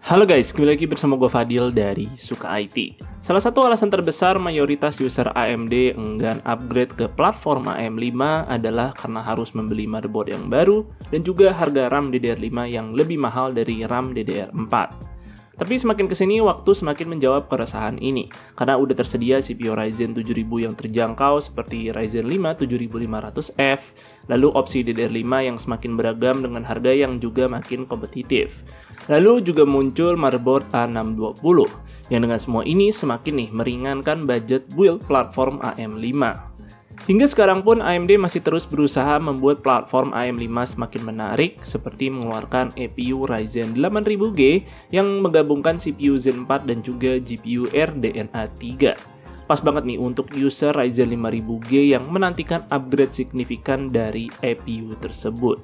Halo guys, kembali lagi bersama gue Fadil dari Suka IT. Salah satu alasan terbesar mayoritas user AMD enggan upgrade ke platform AM5 adalah karena harus membeli motherboard yang baru dan juga harga RAM DDR5 yang lebih mahal dari RAM DDR4. Tapi semakin kesini, waktu semakin menjawab keresahan ini, karena udah tersedia CPU Ryzen 7000 yang terjangkau seperti Ryzen 5 7500F, lalu opsi DDR5 yang semakin beragam dengan harga yang juga makin kompetitif. Lalu juga muncul motherboard A620, yang dengan semua ini semakin meringankan budget build platform AM5. Hingga sekarang pun AMD masih terus berusaha membuat platform AM5 semakin menarik, seperti mengeluarkan EPU Ryzen 8000G yang menggabungkan CPU Zen 4 dan juga GPU RDNA 3. Pas banget nih untuk user Ryzen 5000G yang menantikan upgrade signifikan dari EPU tersebut.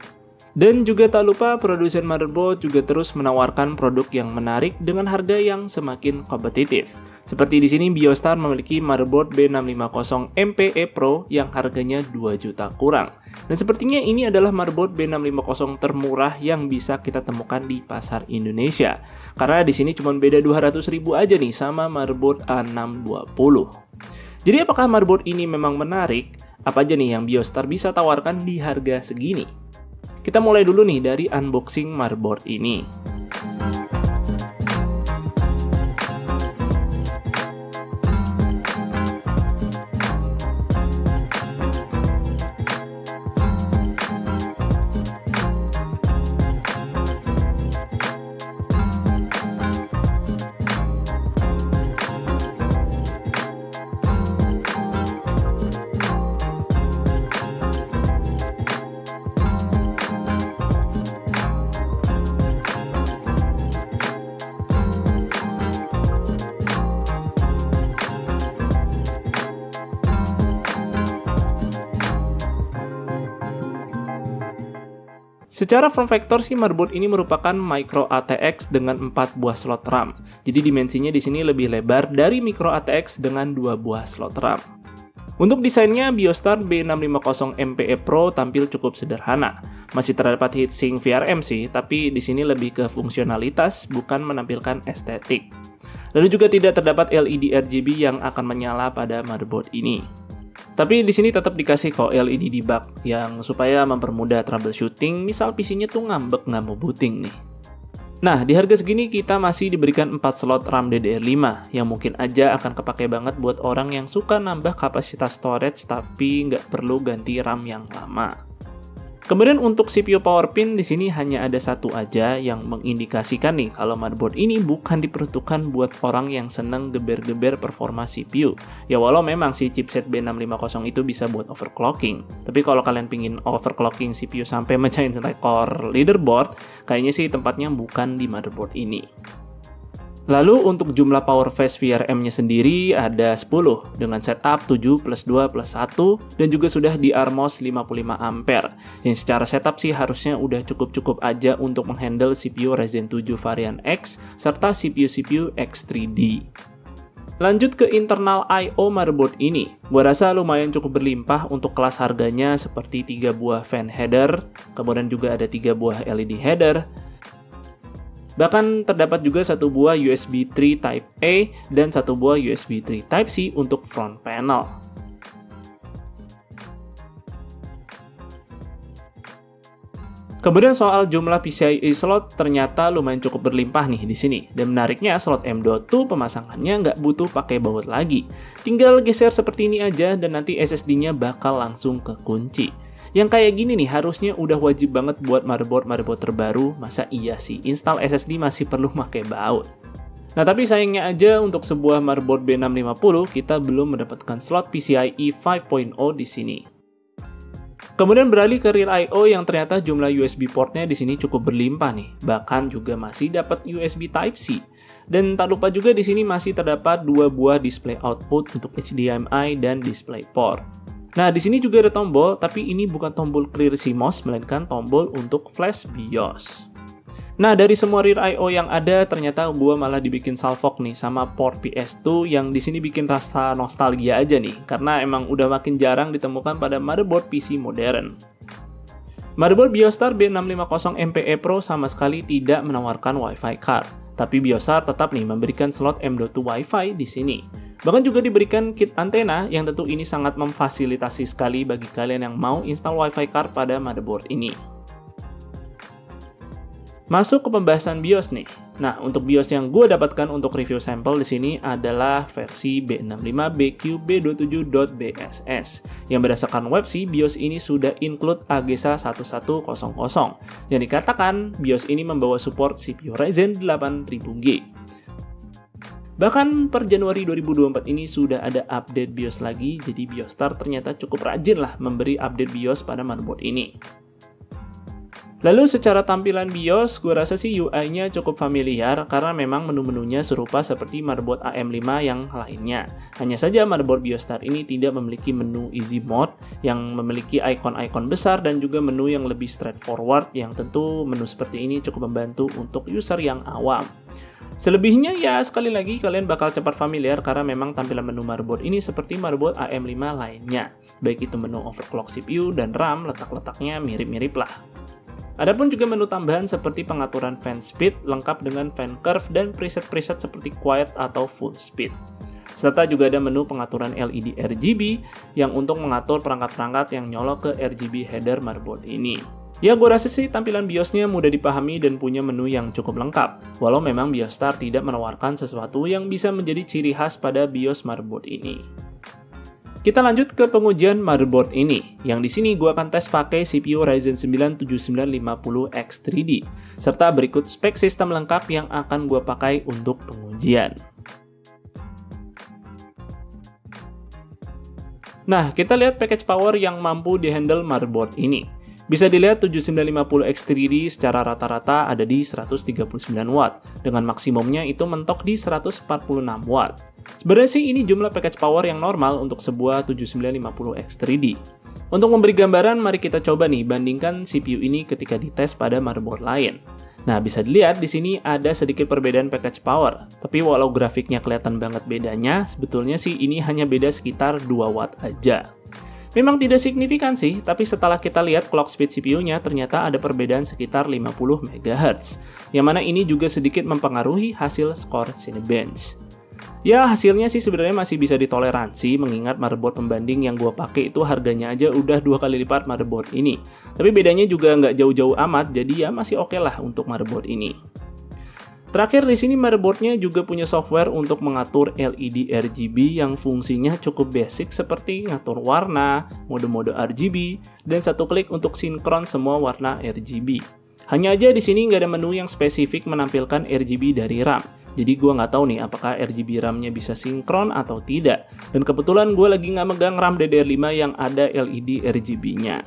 Dan juga tak lupa produsen motherboard juga terus menawarkan produk yang menarik dengan harga yang semakin kompetitif. Seperti di sini Biostar memiliki motherboard B650 MPE Pro yang harganya 2 juta kurang. Dan sepertinya ini adalah motherboard B650 termurah yang bisa kita temukan di pasar Indonesia. Karena di sini cuma beda 200.000 aja nih sama motherboard A620. Jadi apakah motherboard ini memang menarik? Apa aja nih yang Biostar bisa tawarkan di harga segini? Kita mulai dulu nih dari unboxing motherboard ini. Secara form factor sih motherboard ini merupakan micro ATX dengan 4 buah slot RAM. Jadi dimensinya di sini lebih lebar dari micro ATX dengan 2 buah slot RAM. Untuk desainnya Biostar B650 MPE Pro tampil cukup sederhana. Masih terdapat heatsink VRM sih, tapi di sini lebih ke fungsionalitas bukan menampilkan estetik. Lalu juga tidak terdapat LED RGB yang akan menyala pada motherboard ini. Tapi di sini tetap dikasih kok LED debug yang supaya mempermudah troubleshooting, misal PC-nya tuh ngambek nggak mau booting nih. Nah, di harga segini kita masih diberikan 4 slot RAM DDR5 yang mungkin aja akan kepake banget buat orang yang suka nambah kapasitas storage tapi nggak perlu ganti RAM yang lama. Kemudian untuk CPU power pin di sini hanya ada satu aja yang mengindikasikan nih kalau motherboard ini bukan diperuntukkan buat orang yang seneng geber-geber performa CPU. Ya walau memang si chipset B650 itu bisa buat overclocking. Tapi kalau kalian pingin overclocking CPU sampai mecahin rekor leaderboard, kayaknya sih tempatnya bukan di motherboard ini. Lalu untuk jumlah power phase VRM-nya sendiri ada 10 dengan setup 7 plus 2 plus 1 dan juga sudah di Armos 55 ampere. Yang secara setup sih harusnya udah cukup-cukup aja untuk menghandle CPU Ryzen 7 varian X serta CPU X3D. Lanjut ke internal I/O motherboard ini. Gua rasa lumayan cukup berlimpah untuk kelas harganya seperti 3 buah fan header, kemudian juga ada 3 buah LED header. Bahkan terdapat juga 1 buah USB 3 Type A dan 1 buah USB 3 Type C untuk front panel. Kemudian soal jumlah PCIe slot ternyata lumayan cukup berlimpah nih di sini. Dan menariknya slot M.2 pemasangannya nggak butuh pakai baut lagi. Tinggal geser seperti ini aja dan nanti SSD-nya bakal langsung kekunci. Yang kayak gini nih harusnya udah wajib banget buat motherboard terbaru, masa iya sih install SSD masih perlu pakai baut. Nah tapi sayangnya aja untuk sebuah motherboard B650 kita belum mendapatkan slot PCIe 5.0 di sini. Kemudian beralih ke rear I/O yang ternyata jumlah USB portnya di sini cukup berlimpah nih, bahkan juga masih dapat USB Type C. Dan tak lupa juga di sini masih terdapat 2 buah display output untuk HDMI dan DisplayPort. Nah, di sini juga ada tombol, tapi ini bukan tombol clear CMOS, melainkan tombol untuk flash BIOS. Nah, dari semua rear I/O yang ada, ternyata gua malah dibikin salfok nih sama port PS2 yang di sini bikin rasa nostalgia aja nih, karena emang udah makin jarang ditemukan pada motherboard PC modern. Motherboard Biostar B650 MPE Pro sama sekali tidak menawarkan Wi-Fi card. Tapi Biostar tetap nih memberikan slot M.2 Wi-Fi di sini. Bahkan juga diberikan kit antena yang tentu ini sangat memfasilitasi sekali bagi kalian yang mau install Wi-Fi card pada motherboard ini. Masuk ke pembahasan BIOS nih. Nah, untuk BIOS yang gue dapatkan untuk review sampel di sini adalah versi B65BQ-B27.BSS. Yang berdasarkan web sih, BIOS ini sudah include AGESA 1100, yang dikatakan BIOS ini membawa support CPU Ryzen 8000G. Bahkan per Januari 2024 ini sudah ada update BIOS lagi, jadi Biostar ternyata cukup rajin lah memberi update BIOS pada motherboard ini. Lalu secara tampilan BIOS, gue rasa sih UI-nya cukup familiar karena memang menu-menunya serupa seperti motherboard AM5 yang lainnya. Hanya saja motherboard Biostar ini tidak memiliki menu Easy Mode yang memiliki ikon-ikon besar dan juga menu yang lebih straightforward yang tentu menu seperti ini cukup membantu untuk user yang awam. Selebihnya ya sekali lagi kalian bakal cepat familiar karena memang tampilan menu motherboard ini seperti motherboard AM5 lainnya. Baik itu menu overclock CPU dan RAM, letak-letaknya mirip-mirip lah. Adapun juga menu tambahan seperti pengaturan fan speed lengkap dengan fan curve dan preset-preset seperti quiet atau full speed. Serta juga ada menu pengaturan LED RGB yang untuk mengatur perangkat-perangkat yang nyolok ke RGB header motherboard ini. Ya, gue rasa sih tampilan BIOS-nya mudah dipahami dan punya menu yang cukup lengkap. Walau memang Biostar tidak menawarkan sesuatu yang bisa menjadi ciri khas pada BIOS motherboard ini. Kita lanjut ke pengujian motherboard ini, yang di sini gue akan tes pakai CPU Ryzen 9 7950X3D, serta berikut spek sistem lengkap yang akan gue pakai untuk pengujian. Nah, kita lihat package power yang mampu dihandle motherboard ini. Bisa dilihat 7950X3D secara rata-rata ada di 139 watt, dengan maksimumnya itu mentok di 146 watt. Sebenarnya sih ini jumlah package power yang normal untuk sebuah 7950X3D. Untuk memberi gambaran, mari kita coba nih bandingkan CPU ini ketika dites pada motherboard lain. Nah, bisa dilihat di sini ada sedikit perbedaan package power. Tapi walau grafiknya kelihatan banget bedanya, sebetulnya sih ini hanya beda sekitar 2 watt aja. Memang tidak signifikan sih, tapi setelah kita lihat clock speed CPU-nya ternyata ada perbedaan sekitar 50 MHz. Yang mana ini juga sedikit mempengaruhi hasil skor Cinebench. Ya, hasilnya sih sebenarnya masih bisa ditoleransi mengingat motherboard pembanding yang gue pakai itu harganya aja udah 2 kali lipat motherboard ini. Tapi bedanya juga nggak jauh-jauh amat, jadi ya masih oke lah untuk motherboard ini. Terakhir di sini motherboardnya juga punya software untuk mengatur LED RGB yang fungsinya cukup basic seperti ngatur warna, mode-mode RGB, dan satu klik untuk sinkron semua warna RGB. Hanya aja di sini nggak ada menu yang spesifik menampilkan RGB dari RAM. Jadi gue nggak tahu nih apakah RGB RAM-nya bisa sinkron atau tidak. Dan kebetulan gue lagi nggak megang RAM DDR5 yang ada LED RGB-nya.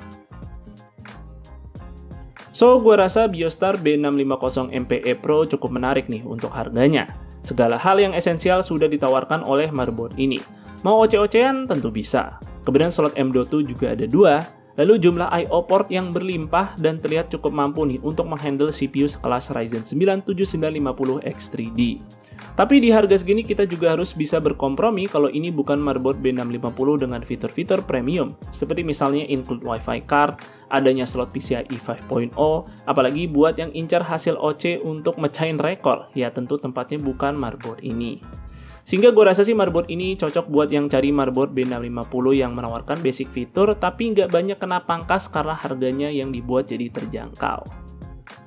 So, gue rasa Biostar B650MPE Pro cukup menarik nih untuk harganya. Segala hal yang esensial sudah ditawarkan oleh motherboard ini. Mau oce-ocean tentu bisa. Kemudian slot M.2 juga ada 2. Lalu jumlah I/O port yang berlimpah dan terlihat cukup mampu nih untuk menghandle CPU sekelas Ryzen 9 7950X3D. Tapi di harga segini kita juga harus bisa berkompromi kalau ini bukan motherboard B650 dengan fitur-fitur premium, seperti misalnya include Wi-Fi card, adanya slot PCIe 5.0, apalagi buat yang incar hasil OC untuk mecahin rekor, ya tentu tempatnya bukan motherboard ini. Sehingga gue rasa sih motherboard ini cocok buat yang cari motherboard B650 yang menawarkan basic fitur tapi nggak banyak kena pangkas karena harganya yang dibuat jadi terjangkau.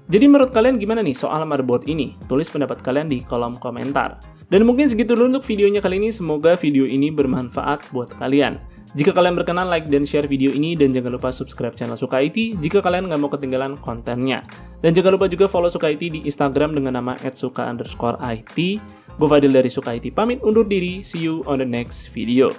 Jadi menurut kalian gimana nih soal motherboard ini? Tulis pendapat kalian di kolom komentar. Dan mungkin segitu dulu untuk videonya kali ini, semoga video ini bermanfaat buat kalian. Jika kalian berkenan, like dan share video ini, dan jangan lupa subscribe channel Suka IT jika kalian nggak mau ketinggalan kontennya. Dan jangan lupa juga follow Suka IT di Instagram dengan nama @suka_it. Gue Fadil dari Suka IT pamit undur diri, see you on the next video.